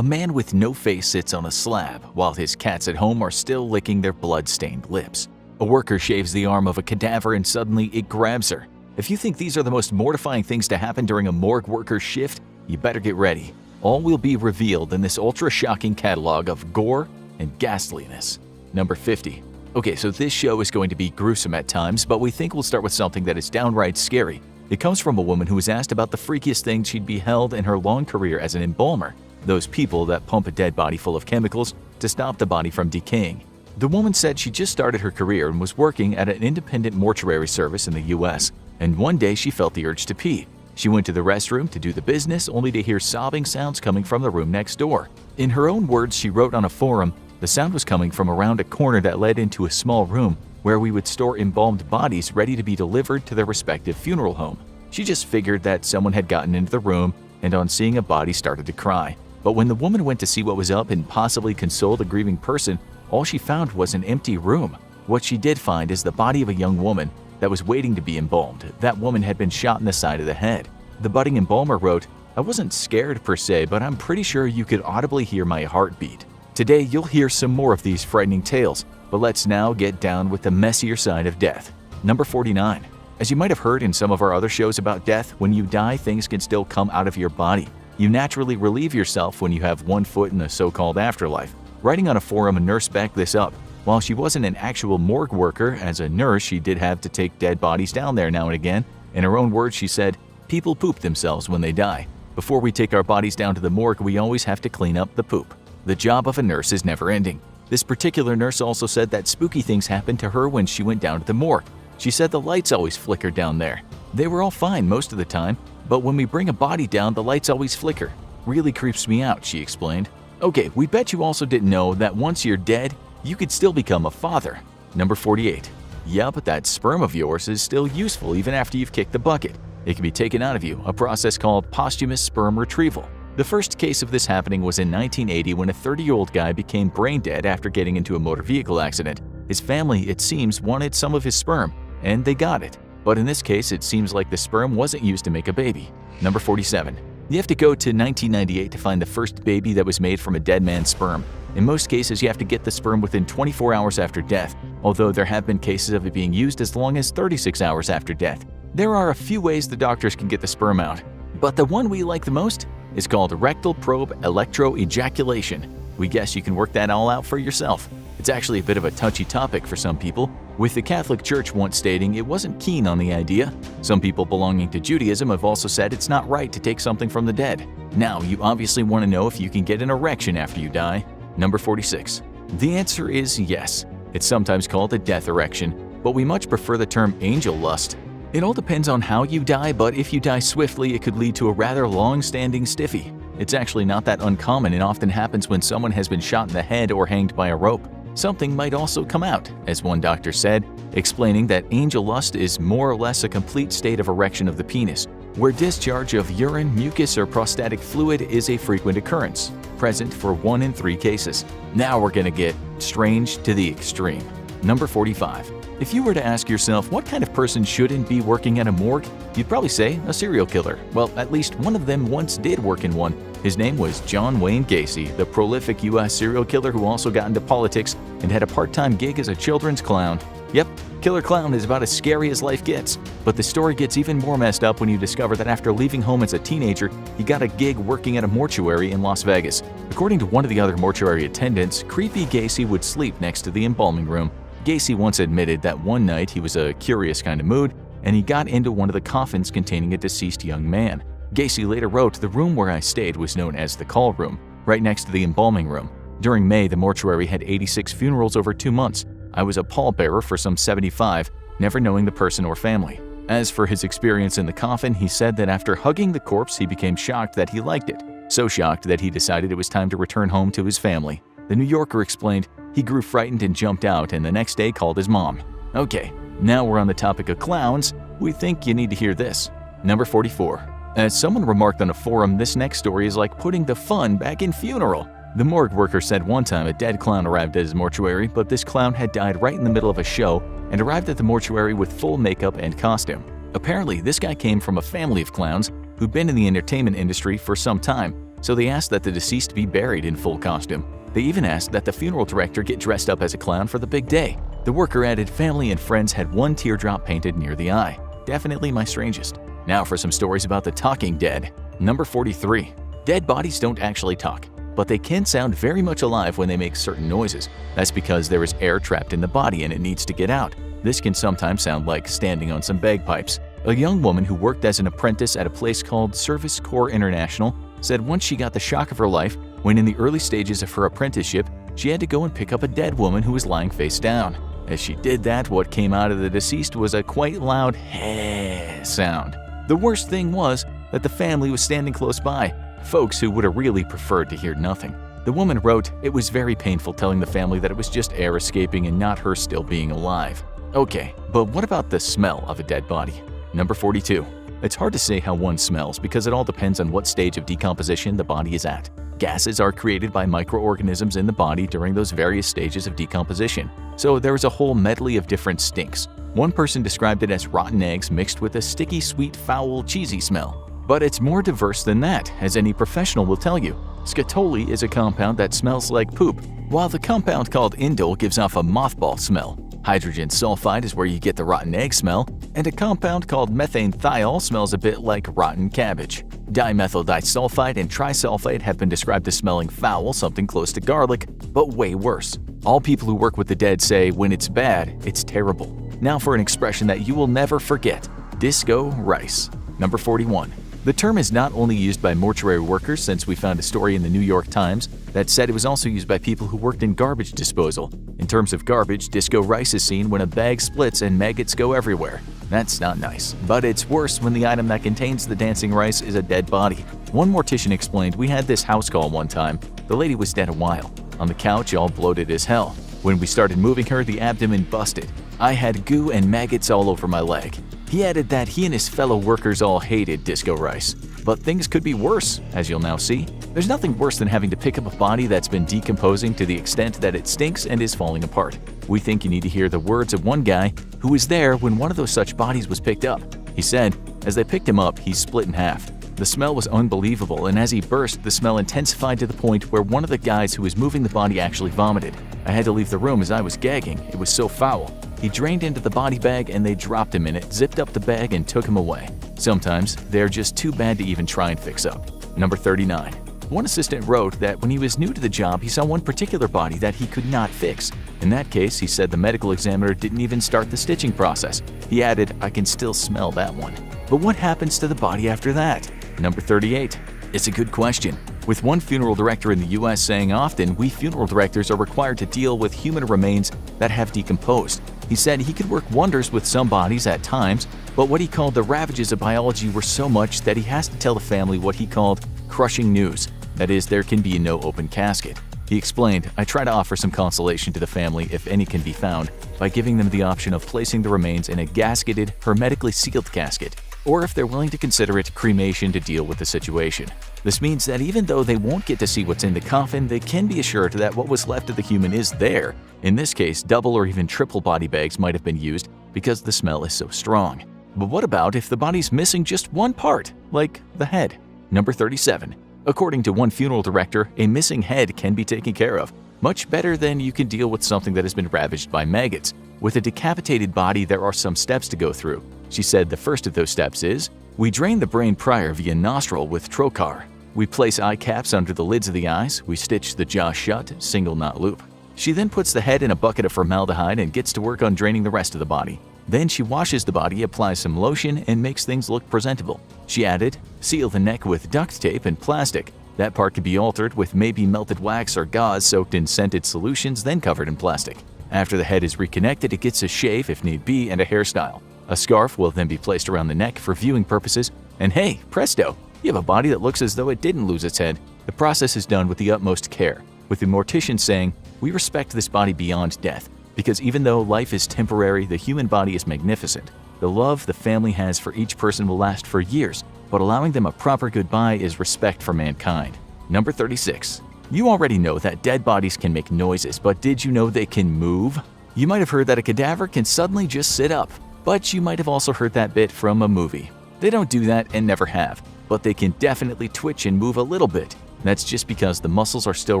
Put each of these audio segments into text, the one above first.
A man with no face sits on a slab while his cats at home are still licking their blood-stained lips. A worker shaves the arm of a cadaver and suddenly it grabs her. If you think these are the most mortifying things to happen during a morgue worker's shift, you better get ready. All will be revealed in this ultra-shocking catalog of gore and ghastliness. Number 50. Okay, so this show is going to be gruesome at times, but we think we'll start with something that is downright scary. It comes from a woman who was asked about the freakiest thing she'd beheld in her long career as an embalmer. Those people that pump a dead body full of chemicals to stop the body from decaying. The woman said she just started her career and was working at an independent mortuary service in the US, and one day she felt the urge to pee. She went to the restroom to do the business only to hear sobbing sounds coming from the room next door. In her own words, she wrote on a forum, the sound was coming from around a corner that led into a small room where we would store embalmed bodies ready to be delivered to their respective funeral home. She just figured that someone had gotten into the room and on seeing a body started to cry. But when the woman went to see what was up and possibly console the grieving person, all she found was an empty room. What she did find is the body of a young woman that was waiting to be embalmed. That woman had been shot in the side of the head. The budding embalmer wrote, "I wasn't scared per se, but I'm pretty sure you could audibly hear my heartbeat." Today you'll hear some more of these frightening tales, but let's now get down with the messier side of death. Number 49. As you might have heard in some of our other shows about death, when you die, things can still come out of your body. You naturally relieve yourself when you have one foot in the so-called afterlife. Writing on a forum, a nurse backed this up. While she wasn't an actual morgue worker, as a nurse she did have to take dead bodies down there now and again. In her own words, she said, "People poop themselves when they die. Before we take our bodies down to the morgue, we always have to clean up the poop." The job of a nurse is never ending. This particular nurse also said that spooky things happened to her when she went down to the morgue. She said the lights always flickered down there. They were all fine most of the time, but when we bring a body down, the lights always flicker. Really creeps me out, she explained. Okay, we bet you also didn't know that once you're dead, you could still become a father. Number 48. Yeah, but that sperm of yours is still useful even after you've kicked the bucket. It can be taken out of you, a process called posthumous sperm retrieval. The first case of this happening was in 1980 when a 30-year-old guy became brain dead after getting into a motor vehicle accident. His family, it seems, wanted some of his sperm, and they got it. But in this case, it seems like the sperm wasn't used to make a baby. Number 47. You have to go to 1998 to find the first baby that was made from a dead man's sperm. In most cases, you have to get the sperm within 24 hours after death, although there have been cases of it being used as long as 36 hours after death. There are a few ways the doctors can get the sperm out, but the one we like the most is called rectal probe electroejaculation. We guess you can work that all out for yourself. It's actually a bit of a touchy topic for some people, with the Catholic Church once stating it wasn't keen on the idea. Some people belonging to Judaism have also said it's not right to take something from the dead. Now, you obviously want to know if you can get an erection after you die. Number 46. The answer is yes. It's sometimes called a death erection, but we much prefer the term angel lust. It all depends on how you die, but if you die swiftly, it could lead to a rather long-standing stiffy. It's actually not that uncommon and often happens when someone has been shot in the head or hanged by a rope. Something might also come out, as one doctor said, explaining that angel lust is more or less a complete state of erection of the penis, where discharge of urine, mucus, or prostatic fluid is a frequent occurrence, present for 1 in 3 cases. Now we're gonna get strange to the extreme. Number 45. If you were to ask yourself what kind of person shouldn't be working at a morgue, you'd probably say a serial killer. Well, at least one of them once did work in one. His name was John Wayne Gacy, the prolific US serial killer who also got into politics and had a part-time gig as a children's clown. Yep, Killer Clown is about as scary as life gets. But the story gets even more messed up when you discover that after leaving home as a teenager, he got a gig working at a mortuary in Las Vegas. According to one of the other mortuary attendants, creepy Gacy would sleep next to the embalming room. Gacy once admitted that one night he was a curious kind of mood, and he got into one of the coffins containing a deceased young man. Gacy later wrote, "The room where I stayed was known as the call room, right next to the embalming room. During May, the mortuary had 86 funerals over 2 months. I was a pallbearer for some 75, never knowing the person or family." As for his experience in the coffin, he said that after hugging the corpse, he became shocked that he liked it. So shocked that he decided it was time to return home to his family. The New Yorker explained, he grew frightened and jumped out, and the next day called his mom. Okay, now we're on the topic of clowns. We think you need to hear this. Number 44. As someone remarked on a forum, this next story is like putting the fun back in funeral. The morgue worker said one time a dead clown arrived at his mortuary, but this clown had died right in the middle of a show and arrived at the mortuary with full makeup and costume. Apparently, this guy came from a family of clowns who'd been in the entertainment industry for some time. so they asked that the deceased be buried in full costume. They even asked that the funeral director get dressed up as a clown for the big day. The worker added family and friends had one teardrop painted near the eye. Definitely my strangest. Now for some stories about the talking dead. Number 43. Dead bodies don't actually talk, but they can sound very much alive when they make certain noises. That's because there is air trapped in the body and it needs to get out. This can sometimes sound like standing on some bagpipes. A young woman who worked as an apprentice at a place called Service Corps International said once she got the shock of her life when in the early stages of her apprenticeship, she had to go and pick up a dead woman who was lying face down. As she did that, what came out of the deceased was a quite loud "heh" sound. The worst thing was that the family was standing close by, folks who would have really preferred to hear nothing. The woman wrote, "It was very painful telling the family that it was just air escaping and not her still being alive." Okay, but what about the smell of a dead body? Number 42. It's hard to say how one smells because it all depends on what stage of decomposition the body is at. Gases are created by microorganisms in the body during those various stages of decomposition, so there is a whole medley of different stinks. One person described it as rotten eggs mixed with a sticky, sweet, foul, cheesy smell. But it's more diverse than that, as any professional will tell you. Scatoli is a compound that smells like poop, while the compound called indole gives off a mothball smell. Hydrogen sulfide is where you get the rotten egg smell, and a compound called methane thiol smells a bit like rotten cabbage. Dimethyl disulfide and trisulfide have been described as smelling foul, something close to garlic, but way worse. All people who work with the dead say when it's bad, it's terrible. Now for an expression that you will never forget: disco rice. Number 41. The term is not only used by mortuary workers, since we found a story in the New York Times that said it was also used by people who worked in garbage disposal. In terms of garbage, disco rice is seen when a bag splits and maggots go everywhere. That's not nice, but it's worse when the item that contains the dancing rice is a dead body. One mortician explained, "We had this house call one time. The lady was dead a while. On the couch, all bloated as hell. When we started moving her, the abdomen busted. I had goo and maggots all over my leg." He added that he and his fellow workers all hated disco rice. But things could be worse, as you'll now see. There's nothing worse than having to pick up a body that's been decomposing to the extent that it stinks and is falling apart. We think you need to hear the words of one guy who was there when one of those such bodies was picked up. He said, "As they picked him up, he split in half. The smell was unbelievable, and as he burst, the smell intensified to the point where one of the guys who was moving the body actually vomited. I had to leave the room as I was gagging. It was so foul. He drained into the body bag and they dropped him in it, zipped up the bag and took him away. Sometimes they're just too bad to even try and fix up." Number 39. One assistant wrote that when he was new to the job, he saw one particular body that he could not fix. In that case, he said the medical examiner didn't even start the stitching process. He added, "I can still smell that one." But what happens to the body after that? Number 38. It's a good question. With one funeral director in the US saying often, we funeral directors are required to deal with human remains that have decomposed. He said he could work wonders with some bodies at times, but what he called the ravages of biology were so much that he has to tell the family what he called crushing news. That is, there can be no open casket. He explained, "I try to offer some consolation to the family, if any can be found, by giving them the option of placing the remains in a gasketed, hermetically sealed casket, or if they're willing to consider it, cremation to deal with the situation. This means that even though they won't get to see what's in the coffin, they can be assured that what was left of the human is there. In this case, double or even triple body bags might have been used because the smell is so strong." But what about if the body's missing just one part, like the head? Number 37. According to one funeral director, a missing head can be taken care of, much better than you can deal with something that has been ravaged by maggots. With a decapitated body, there are some steps to go through. She said the first of those steps is, "We drain the brain prior via nostril with trocar. We place eye caps under the lids of the eyes. We stitch the jaw shut, single knot loop. She then puts the head in a bucket of formaldehyde and gets to work on draining the rest of the body. Then she washes the body, applies some lotion, and makes things look presentable." She added, "Seal the neck with duct tape and plastic. That part can be altered with maybe melted wax or gauze soaked in scented solutions, then covered in plastic. After the head is reconnected, it gets a shave if need be and a hairstyle. A scarf will then be placed around the neck for viewing purposes, and hey, presto, you have a body that looks as though it didn't lose its head." The process is done with the utmost care, with the mortician saying, "We respect this body beyond death, because even though life is temporary, the human body is magnificent. The love the family has for each person will last for years, but allowing them a proper goodbye is respect for mankind." Number 36. You already know that dead bodies can make noises, but did you know they can move? You might have heard that a cadaver can suddenly just sit up, but you might have also heard that bit from a movie. They don't do that and never have, but they can definitely twitch and move a little bit. That's just because the muscles are still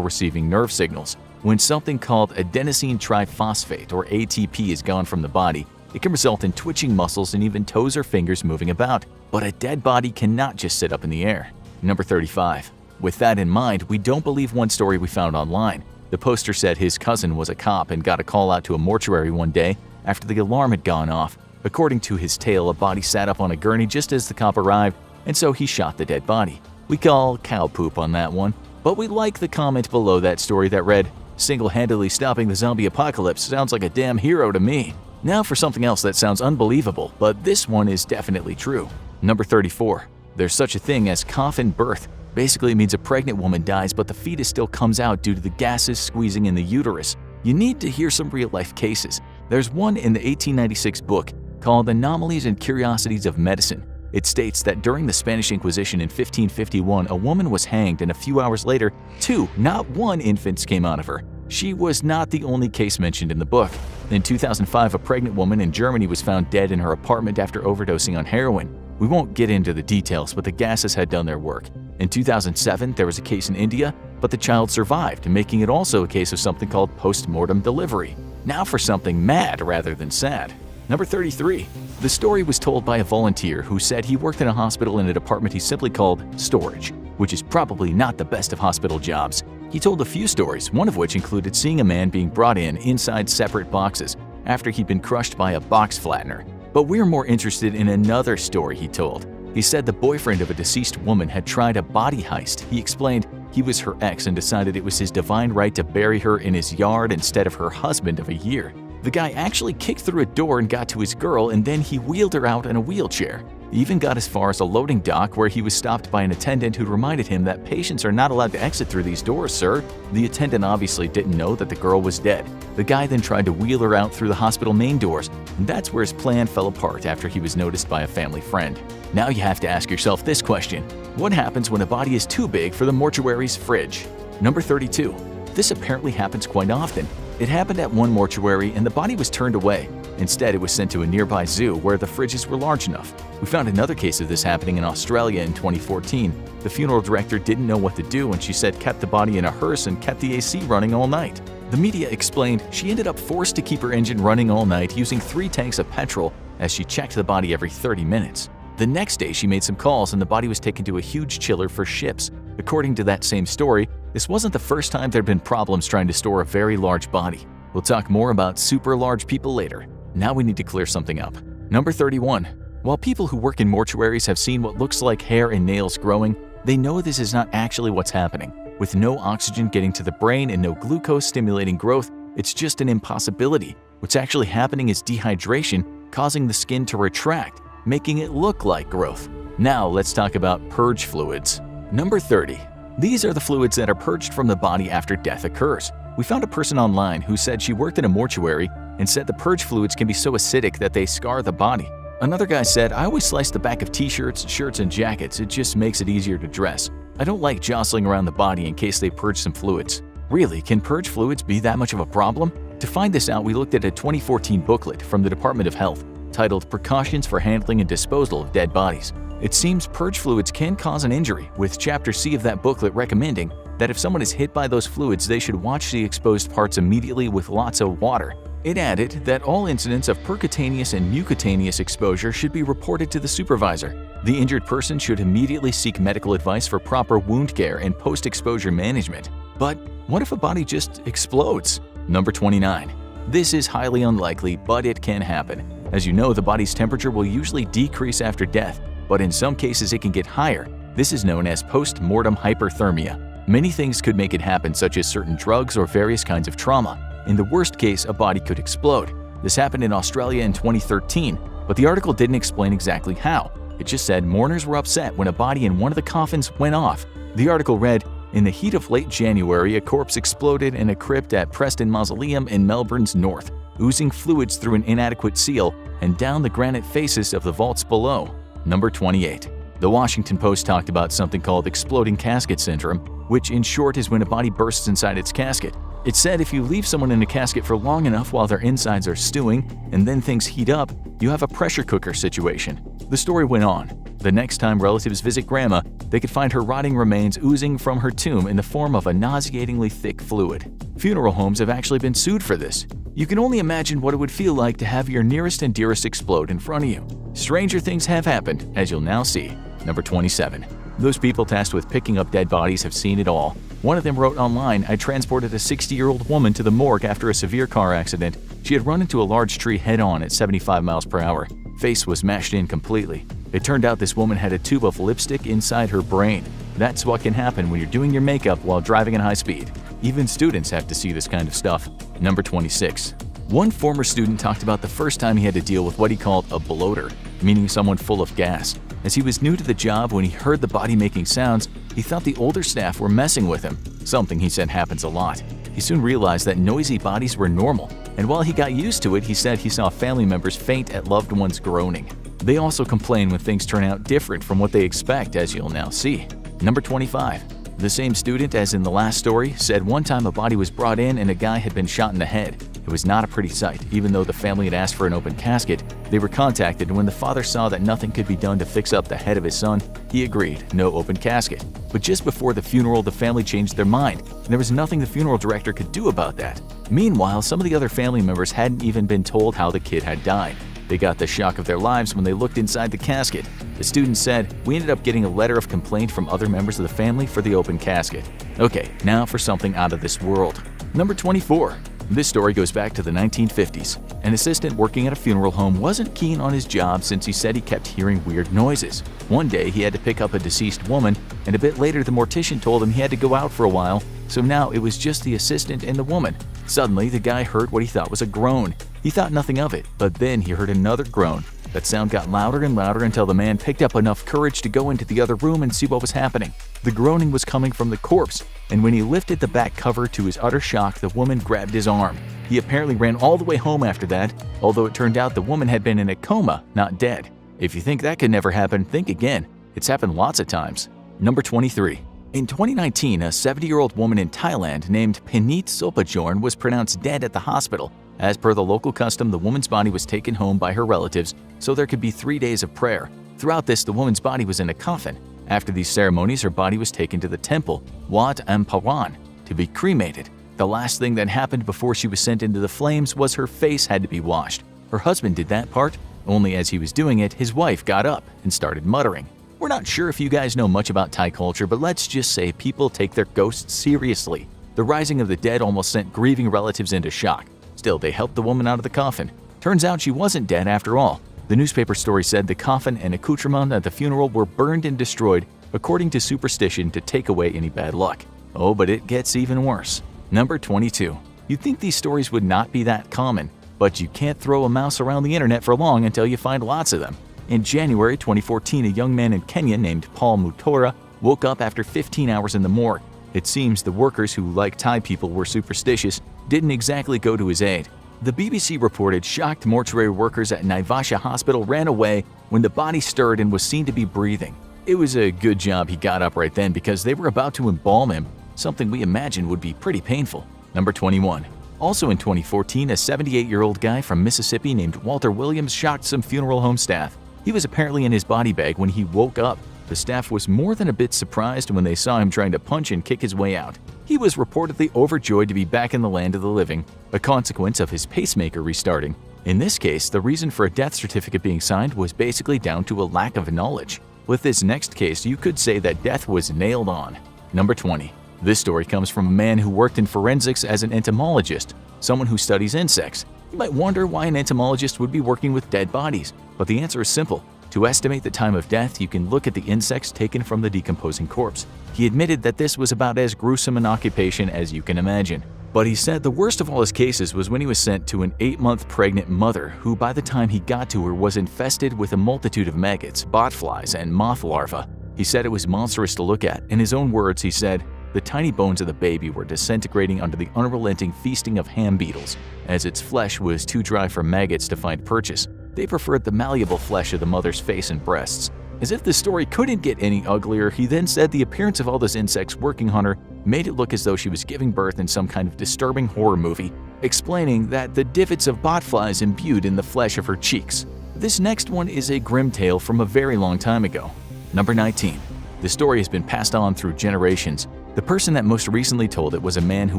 receiving nerve signals. When something called adenosine triphosphate or ATP is gone from the body, it can result in twitching muscles and even toes or fingers moving about. But a dead body cannot just sit up in the air. Number 35. With that in mind, we don't believe one story we found online. The poster said his cousin was a cop and got a call out to a mortuary one day after the alarm had gone off. According to his tale, a body sat up on a gurney just as the cop arrived, and so he shot the dead body. We call cow poop on that one, but we like the comment below that story that read, "Single-handedly stopping the zombie apocalypse sounds like a damn hero to me." Now for something else that sounds unbelievable, but this one is definitely true. Number 34. There's such a thing as coffin birth. Basically, it means a pregnant woman dies, but the fetus still comes out due to the gases squeezing in the uterus. You need to hear some real-life cases. There's one in the 1896 book called Anomalies and Curiosities of Medicine. It states that during the Spanish Inquisition in 1551, a woman was hanged, and a few hours later, 2, not 1 infants came out of her. She was not the only case mentioned in the book. In 2005, a pregnant woman in Germany was found dead in her apartment after overdosing on heroin. We won't get into the details, but the gases had done their work. In 2007, there was a case in India, but the child survived, making it also a case of something called post-mortem delivery. Now for something mad rather than sad. Number 33. The story was told by a volunteer who said he worked in a hospital in a department he simply called storage, which is probably not the best of hospital jobs. He told a few stories, one of which included seeing a man being brought in inside separate boxes after he'd been crushed by a box flattener. But we're more interested in another story he told. He said the boyfriend of a deceased woman had tried a body heist. He explained he was her ex and decided it was his divine right to bury her in his yard instead of her husband of a year. The guy actually kicked through a door and got to his girl, and then he wheeled her out in a wheelchair. He even got as far as a loading dock where he was stopped by an attendant who reminded him that patients are not allowed to exit through these doors, sir. The attendant obviously didn't know that the girl was dead. The guy then tried to wheel her out through the hospital main doors, and that's where his plan fell apart after he was noticed by a family friend. Now you have to ask yourself this question: what happens when a body is too big for the mortuary's fridge? Number 32. This apparently happens quite often. It happened at one mortuary and the body was turned away. Instead, it was sent to a nearby zoo where the fridges were large enough. We found another case of this happening in Australia in 2014. The funeral director didn't know what to do and she said kept the body in a hearse and kept the AC running all night. The media explained she ended up forced to keep her engine running all night using 3 tanks of petrol as she checked the body every 30 minutes. The next day, she made some calls and the body was taken to a huge chiller for ships. According to that same story, this wasn't the first time there'd been problems trying to store a very large body. We'll talk more about super large people later. Now we need to clear something up. Number 31. While people who work in mortuaries have seen what looks like hair and nails growing, they know this is not actually what's happening. With no oxygen getting to the brain and no glucose stimulating growth, it's just an impossibility. What's actually happening is dehydration, causing the skin to retract, making it look like growth. Now let's talk about purge fluids. Number 30. These are the fluids that are purged from the body after death occurs. We found a person online who said she worked in a mortuary and said the purge fluids can be so acidic that they scar the body. Another guy said, "I always slice the back of t-shirts, shirts, and jackets. It just makes it easier to dress. I don't like jostling around the body in case they purge some fluids." Really, can purge fluids be that much of a problem? To find this out, we looked at a 2014 booklet from the Department of Health titled Precautions for Handling and Disposal of Dead Bodies. It seems purge fluids can cause an injury, with Chapter C of that booklet recommending that if someone is hit by those fluids, they should wash the exposed parts immediately with lots of water. It added that all incidents of percutaneous and mucocutaneous exposure should be reported to the supervisor. The injured person should immediately seek medical advice for proper wound care and post-exposure management. But what if a body just explodes? Number 29. This is highly unlikely, but it can happen. As you know, the body's temperature will usually decrease after death, but in some cases it can get higher. This is known as post-mortem hyperthermia. Many things could make it happen, such as certain drugs or various kinds of trauma. In the worst case, a body could explode. This happened in Australia in 2013, but the article didn't explain exactly how. It just said mourners were upset when a body in one of the coffins went off. The article read, "In the heat of late January, a corpse exploded in a crypt at Preston Mausoleum in Melbourne's north, oozing fluids through an inadequate seal and down the granite faces of the vaults below." Number 28. The Washington Post talked about something called exploding casket syndrome, which in short is when a body bursts inside its casket. It said if you leave someone in a casket for long enough while their insides are stewing and then things heat up, you have a pressure cooker situation. The story went on. The next time relatives visit grandma, They could find her rotting remains oozing from her tomb in the form of a nauseatingly thick fluid. Funeral homes have actually been sued for this. You can only imagine what it would feel like to have your nearest and dearest explode in front of you. Stranger things have happened, as you'll now see. Number 27. Those people tasked with picking up dead bodies have seen it all. One of them wrote online, "I transported a 60-year-old woman to the morgue after a severe car accident. She had run into a large tree head-on at 75 miles per hour. Face was mashed in completely. It turned out this woman had a tube of lipstick inside her brain. That's what can happen when you're doing your makeup while driving at high speed. Even students have to see this kind of stuff." Number 26. One former student talked about the first time he had to deal with what he called a bloater, meaning someone full of gas. As he was new to the job, when he heard the body making sounds, he thought the older staff were messing with him, something he said happens a lot. He soon realized that noisy bodies were normal, and while he got used to it, he said he saw family members faint at loved ones groaning. They also complain when things turn out different from what they expect, as you'll now see. Number 25. The same student as in the last story said one time a body was brought in and a guy had been shot in the head. It was not a pretty sight. Even though the family had asked for an open casket, they were contacted, and when the father saw that nothing could be done to fix up the head of his son, he agreed, no open casket. But just before the funeral, the family changed their mind, and there was nothing the funeral director could do about that. Meanwhile, some of the other family members hadn't even been told how the kid had died. They got the shock of their lives when they looked inside the casket. The student said, "We ended up getting a letter of complaint from other members of the family for the open casket." Okay, now for something out of this world. Number 24. This story goes back to the 1950s. An assistant working at a funeral home wasn't keen on his job since he said he kept hearing weird noises. One day he had to pick up a deceased woman, and a bit later the mortician told him he had to go out for a while, so now it was just the assistant and the woman. Suddenly the guy heard what he thought was a groan. He thought nothing of it, but then he heard another groan. That sound got louder and louder until the man picked up enough courage to go into the other room and see what was happening. The groaning was coming from the corpse, and when he lifted the back cover, to his utter shock, the woman grabbed his arm. He apparently ran all the way home after that, although it turned out the woman had been in a coma, not dead. If you think that could never happen, think again. It's happened lots of times. Number 23. In 2019, a 70-year-old woman in Thailand named Pineet Sopajorn was pronounced dead at the hospital. As per the local custom, the woman's body was taken home by her relatives so there could be 3 days of prayer. Throughout this, the woman's body was in a coffin. After these ceremonies, her body was taken to the temple, Wat Ampawan, to be cremated. The last thing that happened before she was sent into the flames was her face had to be washed. Her husband did that part, only as he was doing it, his wife got up and started muttering. We're not sure if you guys know much about Thai culture, but let's just say people take their ghosts seriously. The rising of the dead almost sent grieving relatives into shock. Still, they helped the woman out of the coffin. Turns out she wasn't dead after all. The newspaper story said the coffin and accoutrement at the funeral were burned and destroyed according to superstition to take away any bad luck. Oh, but it gets even worse. Number 22. You'd think these stories would not be that common, but you can't throw a mouse around the internet for long until you find lots of them. In January 2014, a young man in Kenya named Paul Mutora woke up after 15 hours in the morgue. It seems the workers who, like Thai people, were superstitious didn't exactly go to his aid. The BBC reported shocked mortuary workers at Naivasha Hospital ran away when the body stirred and was seen to be breathing. It was a good job he got up right then because they were about to embalm him, something we imagined would be pretty painful. Number 21. Also in 2014, a 78-year-old guy from Mississippi named Walter Williams shocked some funeral home staff. He was apparently in his body bag when he woke up. The staff was more than a bit surprised when they saw him trying to punch and kick his way out. He was reportedly overjoyed to be back in the land of the living, a consequence of his pacemaker restarting. In this case, the reason for a death certificate being signed was basically down to a lack of knowledge. With this next case, you could say that death was nailed on. Number 20. This story comes from a man who worked in forensics as an entomologist, someone who studies insects. You might wonder why an entomologist would be working with dead bodies, but the answer is simple. To estimate the time of death, you can look at the insects taken from the decomposing corpse. He admitted that this was about as gruesome an occupation as you can imagine. But he said the worst of all his cases was when he was sent to an 8-month pregnant mother who by the time he got to her was infested with a multitude of maggots, botflies, and moth larvae. He said it was monstrous to look at. In his own words, he said, "The tiny bones of the baby were disintegrating under the unrelenting feasting of ham beetles. As its flesh was too dry for maggots to find purchase, they preferred the malleable flesh of the mother's face and breasts." As if the story couldn't get any uglier, he then said the appearance of all those insects working on her made it look as though she was giving birth in some kind of disturbing horror movie, explaining that the divots of botflies imbued in the flesh of her cheeks. This next one is a grim tale from a very long time ago. Number 19. The story has been passed on through generations. The person that most recently told it was a man who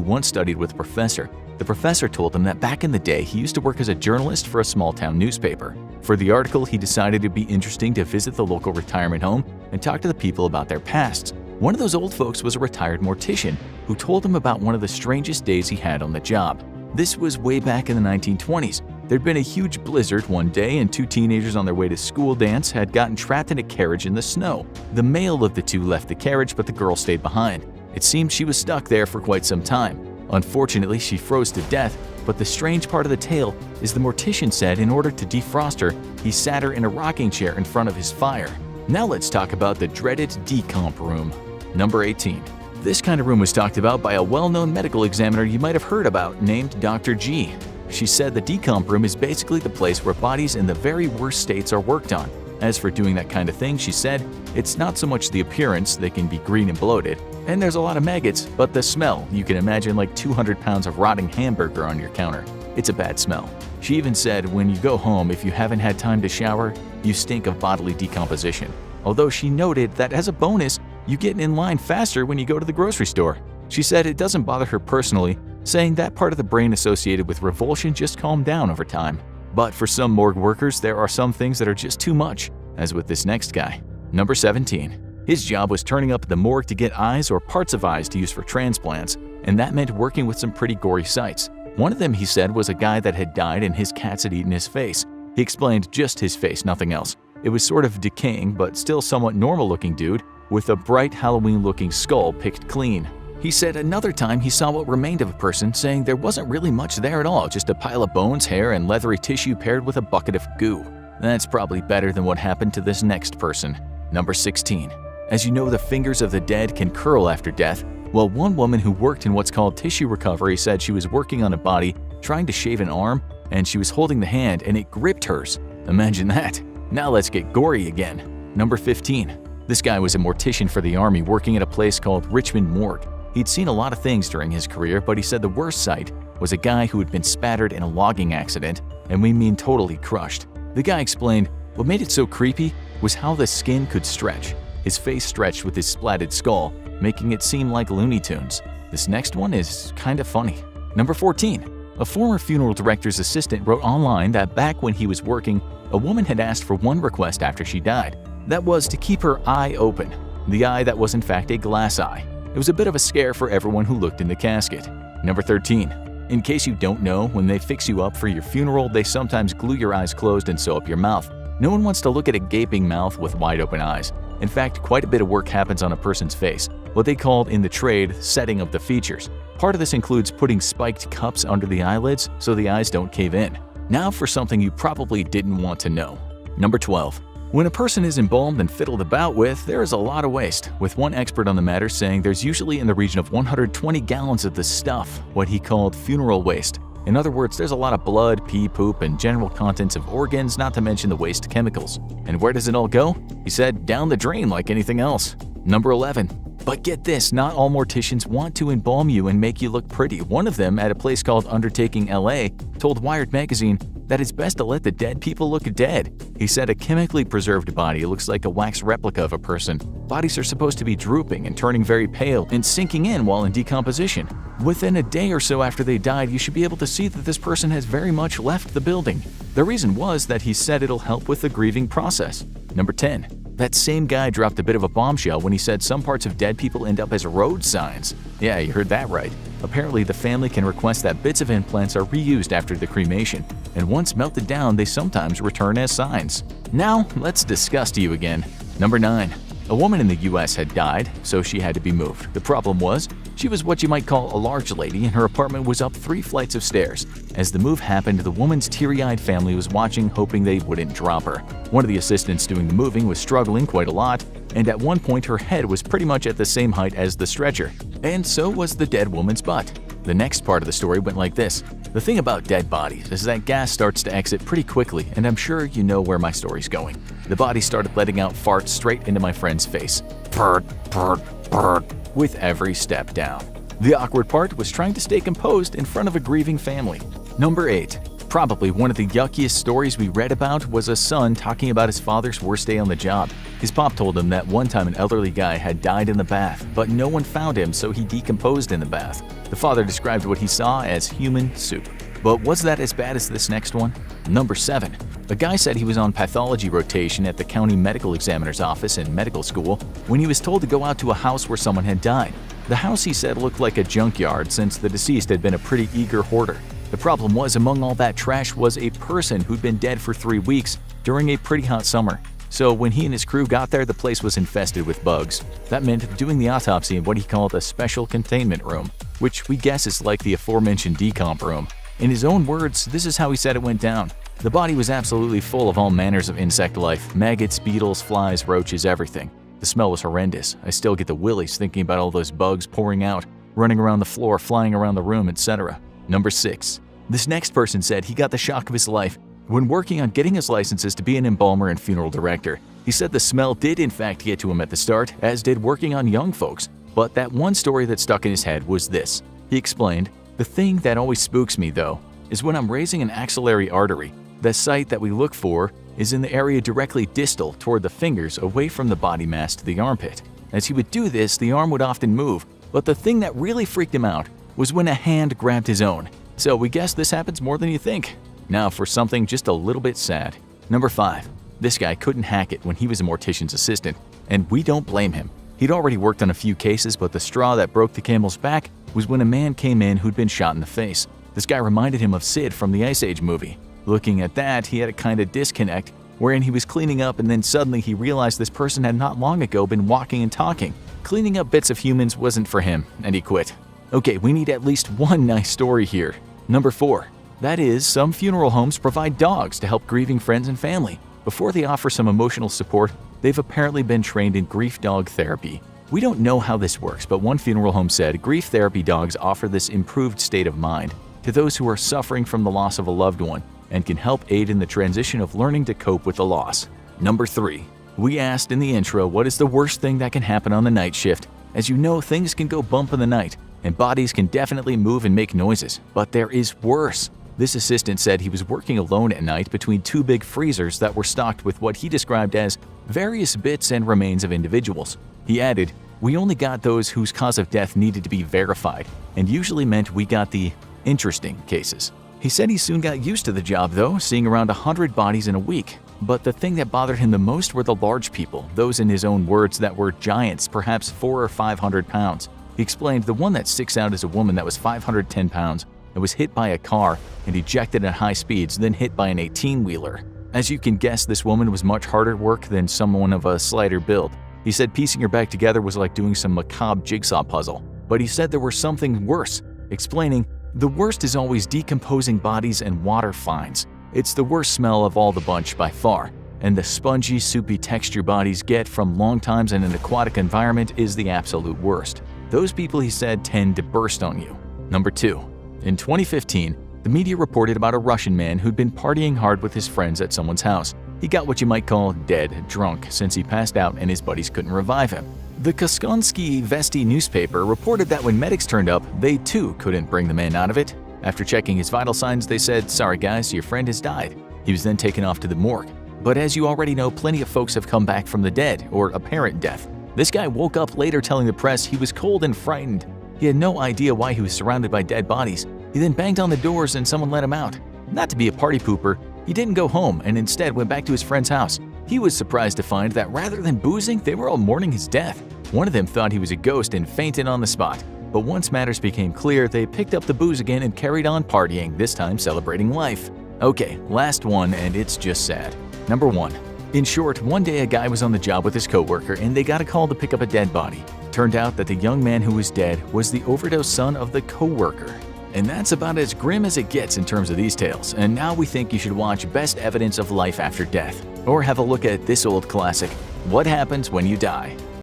once studied with a professor. The professor told him that back in the day he used to work as a journalist for a small-town newspaper. For the article, he decided it'd be interesting to visit the local retirement home and talk to the people about their pasts. One of those old folks was a retired mortician who told him about one of the strangest days he had on the job. This was way back in the 1920s. There'd been a huge blizzard one day and two teenagers on their way to school dance had gotten trapped in a carriage in the snow. The male of the two left the carriage, but the girl stayed behind. It seemed she was stuck there for quite some time. Unfortunately, she froze to death, but the strange part of the tale is the mortician said in order to defrost her, he sat her in a rocking chair in front of his fire. Now let's talk about the dreaded decomp room. Number 18. This kind of room was talked about by a well-known medical examiner you might have heard about named Dr. G. She said the decomp room is basically the place where bodies in the very worst states are worked on. As for doing that kind of thing, she said, it's not so much the appearance, they can be green and bloated, and there's a lot of maggots, but the smell, you can imagine like 200 pounds of rotting hamburger on your counter. It's a bad smell. She even said when you go home, if you haven't had time to shower, you stink of bodily decomposition. Although she noted that as a bonus, you get in line faster when you go to the grocery store. She said it doesn't bother her personally, saying that part of the brain associated with revulsion just calmed down over time. But for some morgue workers, there are some things that are just too much, as with this next guy. Number 17. His job was turning up at the morgue to get eyes or parts of eyes to use for transplants, and that meant working with some pretty gory sights. One of them, he said, was a guy that had died and his cats had eaten his face. He explained just his face, nothing else. It was sort of decaying, but still somewhat normal-looking dude with a bright Halloween-looking skull picked clean. He said another time he saw what remained of a person, saying there wasn't really much there at all, just a pile of bones, hair, and leathery tissue paired with a bucket of goo. That's probably better than what happened to this next person. Number 16. As you know, the fingers of the dead can curl after death. Well, one woman who worked in what's called tissue recovery said she was working on a body, trying to shave an arm, and she was holding the hand and it gripped hers. Imagine that. Now let's get gory again. Number 15. This guy was a mortician for the army working at a place called Richmond Morgue. He'd seen a lot of things during his career, but he said the worst sight was a guy who had been spattered in a logging accident, and we mean totally crushed. The guy explained what made it so creepy was how the skin could stretch. His face stretched with his splatted skull, making it seem like Looney Tunes. This next one is kind of funny. Number 14. A former funeral director's assistant wrote online that back when he was working, a woman had asked for one request after she died. That was to keep her eye open, the eye that was in fact a glass eye. It was a bit of a scare for everyone who looked in the casket. Number 13. In case you don't know, when they fix you up for your funeral, they sometimes glue your eyes closed and sew up your mouth. No one wants to look at a gaping mouth with wide open eyes. In fact, quite a bit of work happens on a person's face, what they called in the trade setting of the features. Part of this includes putting spiked cups under the eyelids so the eyes don't cave in. Now for something you probably didn't want to know. Number 12. When a person is embalmed and fiddled about with, there is a lot of waste, with one expert on the matter saying there's usually in the region of 120 gallons of this stuff, what he called funeral waste. In other words, there's a lot of blood, pee, poop, and general contents of organs, not to mention the waste chemicals. And where does it all go? He said, down the drain like anything else. Number 11. But get this, not all morticians want to embalm you and make you look pretty. One of them, at a place called Undertaking LA, told Wired magazine that it's best to let the dead people look dead. He said a chemically preserved body looks like a wax replica of a person. Bodies are supposed to be drooping and turning very pale and sinking in while in decomposition. Within a day or so after they died, you should be able to see that this person has very much left the building. The reason was that he said it'll help with the grieving process. Number 10. That same guy dropped a bit of a bombshell when he said some parts of dead people end up as road signs. Yeah, you heard that right. Apparently, the family can request that bits of implants are reused after the cremation, and once melted down, they sometimes return as signs. Now, let's discuss to you again. Number 9. A woman in the US had died, so she had to be moved. The problem was, she was what you might call a large lady, and her apartment was up 3 flights of stairs. As the move happened, the woman's teary-eyed family was watching, hoping they wouldn't drop her. One of the assistants doing the moving was struggling quite a lot, and at one point her head was pretty much at the same height as the stretcher. And so was the dead woman's butt. The next part of the story went like this. The thing about dead bodies is that gas starts to exit pretty quickly, and I'm sure you know where my story's going. The body started letting out farts straight into my friend's face. Purrt, purrt, purrt, with every step down. The awkward part was trying to stay composed in front of a grieving family. Number 8. Probably one of the yuckiest stories we read about was a son talking about his father's worst day on the job. His pop told him that one time an elderly guy had died in the bath, but no one found him, so he decomposed in the bath. The father described what he saw as human soup. But was that as bad as this next one? Number 7. A guy said he was on pathology rotation at the county medical examiner's office in medical school when he was told to go out to a house where someone had died. The house, he said, looked like a junkyard since the deceased had been a pretty eager hoarder. The problem was, among all that trash was a person who'd been dead for 3 weeks during a pretty hot summer. So when he and his crew got there, the place was infested with bugs. That meant doing the autopsy in what he called a special containment room, which we guess is like the aforementioned decomp room. In his own words, this is how he said it went down. The body was absolutely full of all manners of insect life, maggots, beetles, flies, roaches, everything. The smell was horrendous. I still get the willies thinking about all those bugs pouring out, running around the floor, flying around the room, etc. Number 6. This next person said he got the shock of his life when working on getting his licenses to be an embalmer and funeral director. He said the smell did in fact get to him at the start, as did working on young folks. But that one story that stuck in his head was this. He explained, "The thing that always spooks me, though, is when I'm raising an axillary artery. The site that we look for is in the area directly distal toward the fingers, away from the body mass to the armpit. As he would do this, the arm would often move, but the thing that really freaked him out was when a hand grabbed his own. So we guess this happens more than you think." Now for something just a little bit sad. Number 5. This guy couldn't hack it when he was a mortician's assistant, and we don't blame him. He'd already worked on a few cases, but the straw that broke the camel's back was when a man came in who'd been shot in the face. This guy reminded him of Sid from the Ice Age movie. Looking at that, he had a kind of disconnect, wherein he was cleaning up and then suddenly he realized this person had not long ago been walking and talking. Cleaning up bits of humans wasn't for him, and he quit. Okay, we need at least one nice story here. Number 4. That is, some funeral homes provide dogs to help grieving friends and family. Before they offer some emotional support, they've apparently been trained in grief dog therapy. We don't know how this works, but one funeral home said grief therapy dogs offer this improved state of mind to those who are suffering from the loss of a loved one and can help aid in the transition of learning to cope with the loss. Number 3. We asked in the intro, what is the worst thing that can happen on the night shift? As you know, things can go bump in the night, and bodies can definitely move and make noises, but there is worse. This assistant said he was working alone at night between 2 big freezers that were stocked with what he described as various bits and remains of individuals. He added, "We only got those whose cause of death needed to be verified, and usually meant we got the interesting cases." He said he soon got used to the job though, seeing around 100 bodies in a week. But the thing that bothered him the most were the large people, those in his own words that were giants, perhaps 400 or 500 pounds. He explained the one that sticks out is a woman that was 510 pounds and was hit by a car and ejected at high speeds, then hit by an 18-wheeler. As you can guess, this woman was much harder work than someone of a slighter build. He said piecing her back together was like doing some macabre jigsaw puzzle. But he said there was something worse, explaining, "The worst is always decomposing bodies and water finds. It's the worst smell of all the bunch by far, and the spongy, soupy texture bodies get from long times in an aquatic environment is the absolute worst. Those people," he said, "tend to burst on you." Number 2. In 2015, the media reported about a Russian man who'd been partying hard with his friends at someone's house. He got what you might call dead drunk since he passed out and his buddies couldn't revive him. The Koskonski Vesti newspaper reported that when medics turned up, they too couldn't bring the man out of it. After checking his vital signs, they said, "Sorry guys, your friend has died." He was then taken off to the morgue. But as you already know, plenty of folks have come back from the dead or apparent death. This guy woke up later telling the press he was cold and frightened. He had no idea why he was surrounded by dead bodies. He then banged on the doors and someone let him out. Not to be a party pooper, he didn't go home and instead went back to his friend's house. He was surprised to find that rather than boozing, they were all mourning his death. One of them thought he was a ghost and fainted on the spot. But once matters became clear, they picked up the booze again and carried on partying, this time celebrating life. Okay, last one, and it's just sad. Number 1. In short, one day a guy was on the job with his coworker and they got a call to pick up a dead body. Turned out that the young man who was dead was the overdose son of the coworker. And that's about as grim as it gets in terms of these tales, and now we think you should watch Best Evidence of Life After Death, or have a look at this old classic, What Happens When You Die.